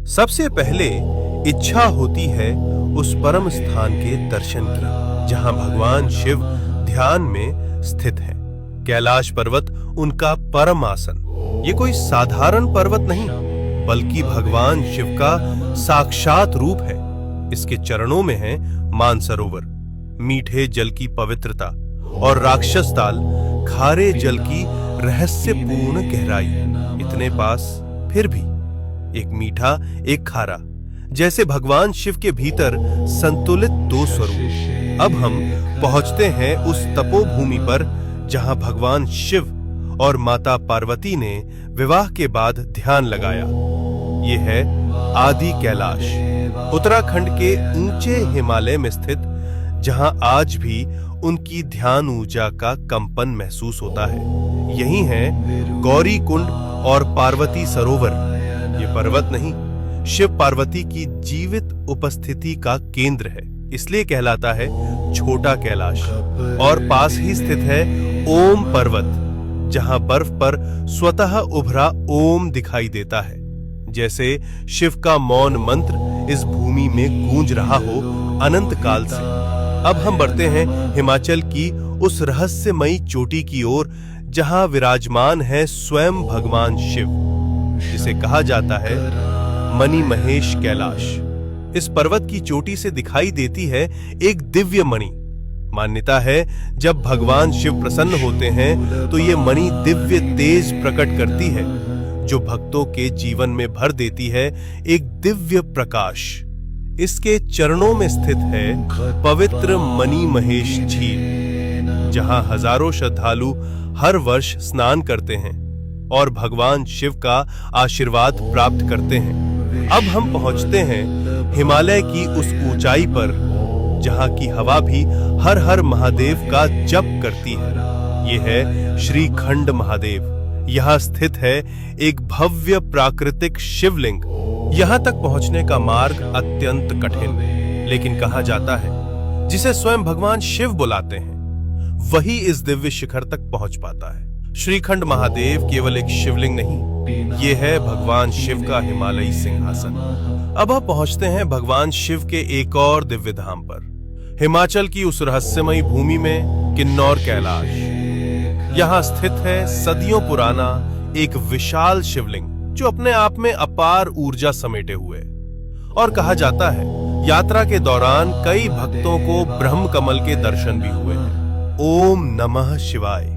सबसे पहले इच्छा होती है उस परम स्थान के दर्शन की जहां भगवान शिव ध्यान में स्थित है। कैलाश पर्वत उनका परम आसन। ये कोई साधारण पर्वत नहीं बल्कि भगवान शिव का साक्षात रूप है। इसके चरणों में है मानसरोवर, मीठे जल की पवित्रता, और राक्षस ताल, खारे जल की रहस्यपूर्ण गहराई। इतने पास फिर भी एक मीठा एक खारा, जैसे भगवान शिव के भीतर संतुलित दो स्वरूप। अब हम पहुंचते हैं उस तपोभूमि पर जहां भगवान शिव और माता पार्वती ने विवाह के बाद ध्यान लगाया। ये है आदि कैलाश, उत्तराखंड के ऊंचे हिमालय में स्थित, जहां आज भी उनकी ध्यान ऊर्जा का कंपन महसूस होता है। यही है गौरी कुंड और पार्वती सरोवर। ये पर्वत नहीं, शिव पार्वती की जीवित उपस्थिति का केंद्र है, इसलिए कहलाता है छोटा कैलाश। और पास ही स्थित है ओम पर्वत, जहां बर्फ पर स्वतः उभरा ओम दिखाई देता है, जैसे शिव का मौन मंत्र इस भूमि में गूंज रहा हो अनंत काल से। अब हम बढ़ते हैं हिमाचल की उस रहस्यमयी चोटी की ओर जहां विराजमान है स्वयं भगवान शिव, जिसे कहा जाता है मणि महेश कैलाश। इस पर्वत की चोटी से दिखाई देती है एक दिव्य मणि। मान्यता है जब भगवान शिव प्रसन्न होते हैं तो ये मणि दिव्य तेज प्रकट करती है, जो भक्तों के जीवन में भर देती है एक दिव्य प्रकाश। इसके चरणों में स्थित है पवित्र मणि महेश झील, जहां हजारों श्रद्धालु हर वर्ष स्नान करते हैं और भगवान शिव का आशीर्वाद प्राप्त करते हैं। अब हम पहुंचते हैं हिमालय की उस ऊंचाई पर जहां की हवा भी हर हर महादेव का जप करती है। यह है श्रीखंड महादेव। यहाँ स्थित है एक भव्य प्राकृतिक शिवलिंग। यहाँ तक पहुंचने का मार्ग अत्यंत कठिन, लेकिन कहा जाता है जिसे स्वयं भगवान शिव बुलाते हैं वही इस दिव्य शिखर तक पहुंच पाता है। श्रीखंड महादेव केवल एक शिवलिंग नहीं, ये है भगवान शिव का हिमालयी सिंहासन। अब हम पहुंचते हैं भगवान शिव के एक और दिव्य धाम पर, हिमाचल की उस रहस्यमयी भूमि में किन्नौर कैलाश। यहाँ स्थित है सदियों पुराना एक विशाल शिवलिंग, जो अपने आप में अपार ऊर्जा समेटे हुए। और कहा जाता है यात्रा के दौरान कई भक्तों को ब्रह्म कमल के दर्शन भी हुए हैं। ओम नमः शिवाय।